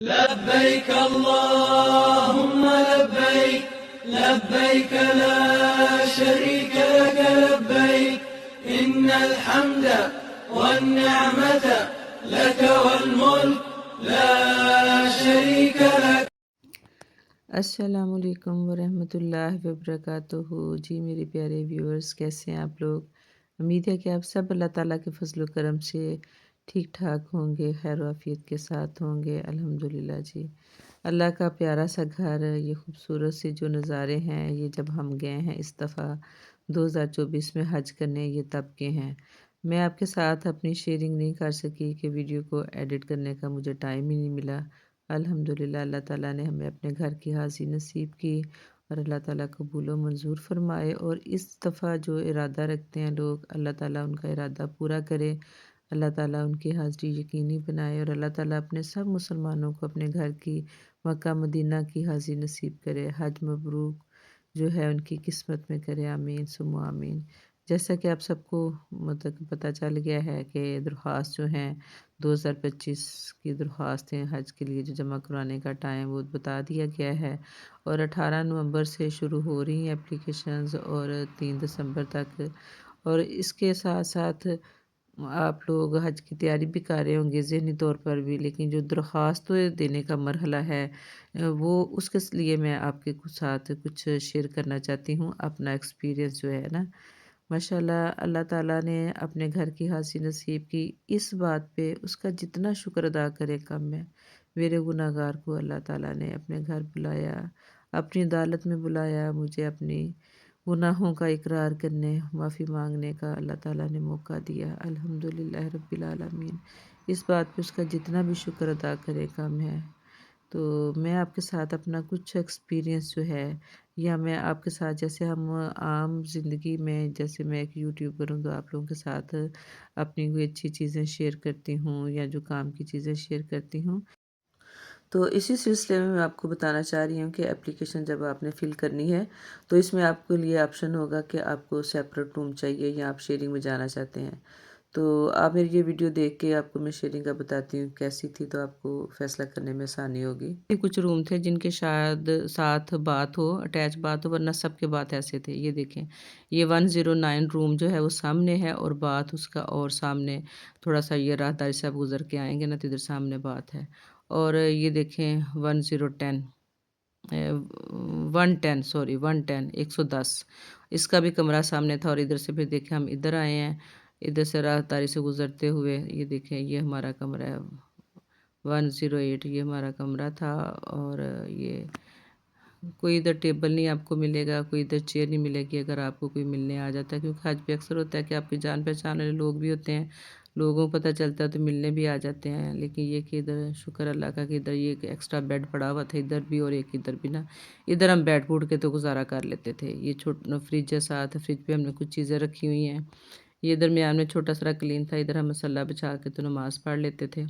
لبيك اللهم لبيك لبيك لا شريك لك لبيك إن الحمد والنعمة لك والملك لا شريك لك. السلام علیکم ورحمۃ اللہ وبرکاتہ. جی میرے پیارے ویورز، کیسے ہیں آپ لوگ؟ امید ہے کہ آپ سب اللہ تعالیٰ کے فضل و کرم سے ٹھیک ٹھاک ہوں گے، خیر و عافیت کے ساتھ ہوں گے. الحمدللہ. جی اللہ کا پیارا سا گھر، یہ خوبصورت سے جو نظارے ہیں، یہ جب ہم گئے ہیں اس دفعہ 2024 میں حج کرنے، یہ تب کے ہیں. میں آپ کے ساتھ اپنی شیئرنگ نہیں کر سکی کہ ویڈیو کو ایڈٹ کرنے کا مجھے ٹائم ہی نہیں ملا. الحمدللہ اللہ تعالیٰ نے ہمیں اپنے گھر کی حاضری نصیب کی اور اللہ تعالیٰ قبول و منظور فرمائے. اور اس دفعہ جو ارادہ رکھتے ہیں لوگ، اللہ تعالیٰ ان کا ارادہ پورا کرے، اللہ تعالیٰ ان کی حاضری یقینی بنائے، اور اللہ تعالیٰ اپنے سب مسلمانوں کو اپنے گھر کی مکہ مدینہ کی حاضری نصیب کرے. حج مبروک جو ہے ان کی قسمت میں کرے. آمین ثم آمین. جیسا کہ آپ سب کو پتہ چل گیا ہے کہ درخواست جو ہیں 2025 کی درخواستیں حج کے لیے جو جمع کرانے کا ٹائم وہ بتا دیا گیا ہے، اور 18 نومبر سے شروع ہو رہی ہیں اپلیکیشنز اور 3 دسمبر تک. اور اس کے ساتھ ساتھ آپ لوگ حج کی تیاری بھی کر رہے ہوں گے ذہنی طور پر بھی، لیکن جو درخواست دینے کا مرحلہ ہے وہ اس کے لیے میں آپ کے ساتھ کچھ شیئر کرنا چاہتی ہوں، اپنا ایکسپیرینس جو ہے نا. ماشاءاللہ اللہ تعالیٰ نے اپنے گھر کی حاضری نصیب کی. اس بات پہ اس کا جتنا شکر ادا کرے کم ہے. میرے گناہ گار کو اللہ تعالیٰ نے اپنے گھر بلایا، اپنی عدالت میں بلایا، مجھے اپنی گناہوں کا اقرار کرنے، معافی مانگنے کا اللہ تعالیٰ نے موقع دیا. الحمدللہ رب العالمین. اس بات پہ اس کا جتنا بھی شکر ادا کرے کم ہے. تو میں آپ کے ساتھ اپنا کچھ ایکسپیرینس جو ہے، یا میں آپ کے ساتھ جیسے ہم عام زندگی میں، جیسے میں ایک یوٹیوبر ہوں تو آپ لوگوں کے ساتھ اپنی کوئی اچھی چیزیں شیئر کرتی ہوں یا جو کام کی چیزیں شیئر کرتی ہوں. تو اسی سلسلے میں آپ کو بتانا چاہ رہی ہوں کہ اپلیکیشن جب آپ نے فل کرنی ہے تو اس میں آپ کے لیے آپشن ہوگا کہ آپ کو سیپریٹ روم چاہیے یا آپ شیئرنگ میں جانا چاہتے ہیں. تو آپ میری یہ ویڈیو دیکھ کے آپ کو میں شیئرنگ کا بتاتی ہوں کیسی تھی، تو آپ کو فیصلہ کرنے میں آسانی ہوگی. کچھ روم تھے جن کے شاید ساتھ بات ہو، اٹیچ بات ہو، ورنہ سب کے بات ایسے تھے. یہ دیکھیں، یہ 109 روم جو ہے وہ سامنے ہے، اور بات اس کا اور سامنے تھوڑا سا یہ راہداری سے آپ گزر کے آئیں گے نا تو ادھر سامنے بات ہے. اور یہ دیکھیں 1010 110 سوری 110 اس کا بھی کمرہ سامنے تھا. اور ادھر سے پھر دیکھیں ہم ادھر آئے ہیں، ادھر سے راہداری سے گزرتے ہوئے. یہ دیکھیں یہ ہمارا کمرہ ہے 108، یہ ہمارا کمرہ تھا. اور یہ کوئی ادھر ٹیبل نہیں آپ کو ملے گا، کوئی ادھر چیئر نہیں ملے گی اگر آپ کو کوئی ملنے آ جاتا ہے، کیونکہ حج پہ اکثر ہوتا ہے کہ آپ کی جان پہچان والے لوگ بھی ہوتے ہیں، لوگوں کو پتہ چلتا ہے تو ملنے بھی آ جاتے ہیں. لیکن یہ کہ ادھر شکر اللہ کا کہ ادھر یہ ایک ایکسٹرا بیڈ پڑا ہوا تھا، ادھر بھی اور ایک ادھر بھی نا. ادھر ہم بیٹھ بوٹھ کے تو گزارا کر لیتے تھے. یہ چھوٹا فریج ہے ساتھ، فریج پہ ہم نے کچھ چیزیں رکھی ہوئی ہیں. یہ درمیان میں چھوٹا سا کلین تھا، ادھر ہم مسلح بچھا کے تو نماز پڑھ لیتے تھے.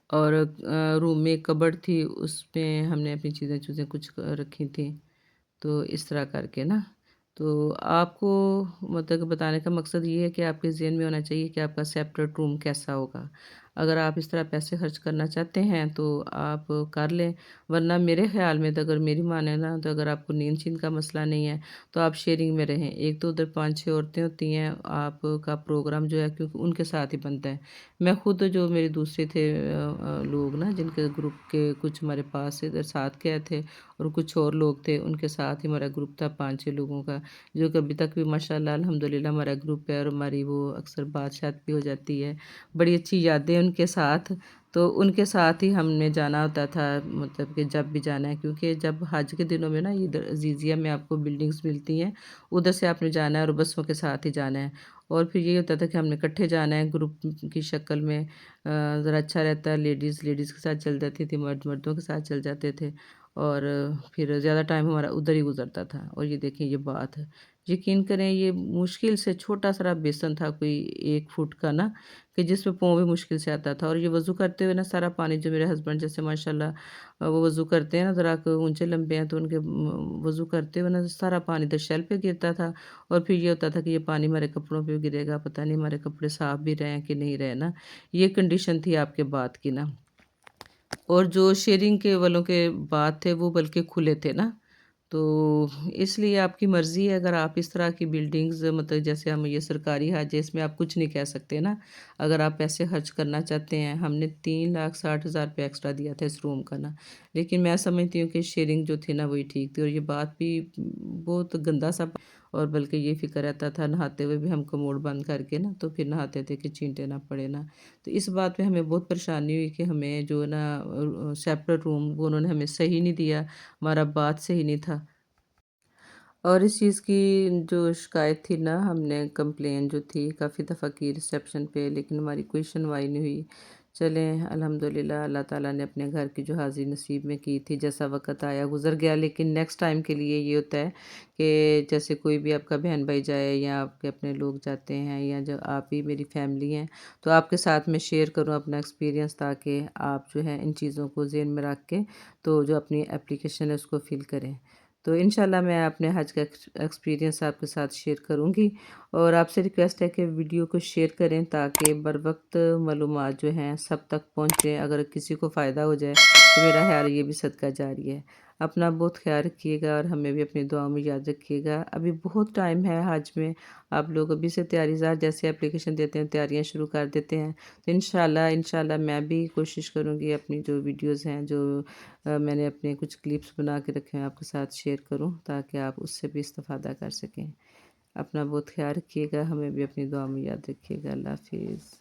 اور روم میں ایک کبڈ تھی، اس میں ہم نے اپنی چیزیں کچھ رکھی تھیں. تو اس طرح کر کے نا، تو آپ کو بتانے کا مقصد یہ ہے کہ آپ کے ذہن میں ہونا چاہیے کہ آپ کا سیپریٹ روم کیسا ہوگا. اگر آپ اس طرح پیسے خرچ کرنا چاہتے ہیں تو آپ کر لیں، ورنہ میرے خیال میں تو اگر میری مانے نا تو اگر آپ کو نیند چین کا مسئلہ نہیں ہے تو آپ شیئرنگ میں رہیں. ایک تو ادھر 5-6 عورتیں ہوتی ہیں، آپ کا پروگرام جو ہے کیونکہ ان کے ساتھ ہی بنتا ہے. میں خود جو میرے دوسرے تھے لوگ نا، جن کے گروپ کے کچھ ہمارے پاس ادھر ساتھ گئے تھے اور کچھ اور لوگ تھے، ان کے ساتھ ہی ہمارا گروپ تھا 5-6 لوگوں کا، جو کہ ابھی تک بھی ماشاءاللہ الحمدللہ ہمارا گروپ ہے. اور ہماری وہ اکثر بات شات بھی ہو جاتی ہے، بڑی اچھی یادیں ان کے ساتھ. تو ان کے ساتھ ہی ہم نے جانا ہوتا تھا، کہ جب بھی جانا ہے، کیونکہ جب حج کے دنوں میں نا ادھر عزیزیہ میں آپ کو بلڈنگز ملتی ہیں، ادھر سے آپ نے جانا ہے اور بسوں کے ساتھ ہی جانا ہے. اور پھر یہ ہوتا تھا کہ ہم نے اکٹھے جانا ہے گروپ کی شکل میں، ذرا اچھا رہتا ہے. لیڈیز کے ساتھ چل جاتی تھی، مردوں کے ساتھ چل جاتے تھے، اور پھر زیادہ ٹائم ہمارا ادھر ہی گزرتا تھا. اور یہ دیکھیں یہ بات ہے، یقین کریں یہ مشکل سے چھوٹا سا بیسن تھا، کوئی 1 فٹ کا نا، کہ جس میں پاؤں بھی مشکل سے آتا تھا. اور یہ وضو کرتے ہوئے نا سارا پانی جو میرے ہسبینڈ جیسے ماشاءاللہ وہ وضو کرتے ہیں نا، ذرا اونچے لمبے ہیں تو ان کے وضو کرتے ہوئے نا سارا پانی ادھر شیل پہ گرتا تھا. اور پھر یہ ہوتا تھا کہ یہ پانی ہمارے کپڑوں پہ گرے گا، پتہ نہیں ہمارے کپڑے صاف بھی رہے ہیں کہ نہیں رہے نا. یہ کنڈیشن تھی آپ کے بات کی نا. اور جو شیئرنگ کے والوں کے بات تھے وہ بلکہ کھلے تھے نا، تو اس لیے آپ کی مرضی ہے، اگر آپ اس طرح کی بلڈنگز مطلب جیسے ہم یہ سرکاری حج ہے، اس میں آپ کچھ نہیں کہہ سکتے نا، اگر آپ پیسے خرچ کرنا چاہتے ہیں، ہم نے 3,60,000 روپے ایکسٹرا دیا تھا اس روم کا نا، لیکن میں سمجھتی ہوں کہ شیئرنگ جو تھی نا وہی ٹھیک تھی، اور یہ بات بھی بہت گندا سا، اور بلکہ یہ فکر رہتا تھا نہاتے ہوئے بھی ہم کموڈ بند کر کے نا تو پھر نہاتے تھے کہ چینٹے نہ پڑے نا، تو اس بات پہ ہمیں بہت پریشانی ہوئی کہ ہمیں جو نا سیپریٹ روم وہ انہوں نے ہمیں صحیح نہیں دیا، ہمارا بات صحیح نہیں تھا، اور اس چیز کی جو شکایت تھی نا، ہم نے کمپلین جو تھی کافی دفعہ کی ریسیپشن پہ، لیکن ہماری کوئی سنوائی نہیں ہوئی۔ چلیں الحمدللہ اللہ تعالیٰ نے اپنے گھر کی جو حاضری نصیب میں کی تھی، جیسا وقت آیا گزر گیا، لیکن نیکسٹ ٹائم کے لیے یہ ہوتا ہے کہ جیسے کوئی بھی آپ کا بہن بھائی جائے یا آپ کے اپنے لوگ جاتے ہیں یا جو آپ ہی میری فیملی ہیں، تو آپ کے ساتھ میں شیئر کروں اپنا ایکسپیرینس، تاکہ آپ جو ہے ان چیزوں کو ذہن میں رکھ کے تو جو اپنی اپلیکیشن ہے اس کو فل کریں۔ تو انشاءاللہ میں اپنے حج کا ایکسپیرینس آپ کے ساتھ شیئر کروں گی، اور آپ سے ریکویسٹ ہے کہ ویڈیو کو شیئر کریں تاکہ بروقت معلومات جو ہیں سب تک پہنچیں، اگر کسی کو فائدہ ہو جائے تو میرا خیال یہ بھی صدقہ جاری ہے۔ اپنا بہت خیال رکھیے گا اور ہمیں بھی اپنی دعاؤں میں یاد رکھیے گا، ابھی بہت ٹائم ہے حج میں، آپ لوگ ابھی سے تیاری زار جیسے اپلیکیشن دیتے ہیں تیاریاں شروع کر دیتے ہیں، تو انشاءاللہ میں بھی کوشش کروں گی اپنی جو ویڈیوز ہیں جو میں نے اپنے کچھ کلپس بنا کے رکھے ہیں آپ کے ساتھ شیئر کروں تاکہ آپ اس سے بھی استفادہ کر سکیں۔ اپنا بہت خیال رکھیے گا، ہمیں بھی اپنی دعا میں یاد رکھیے گا۔ اللہ حافظ۔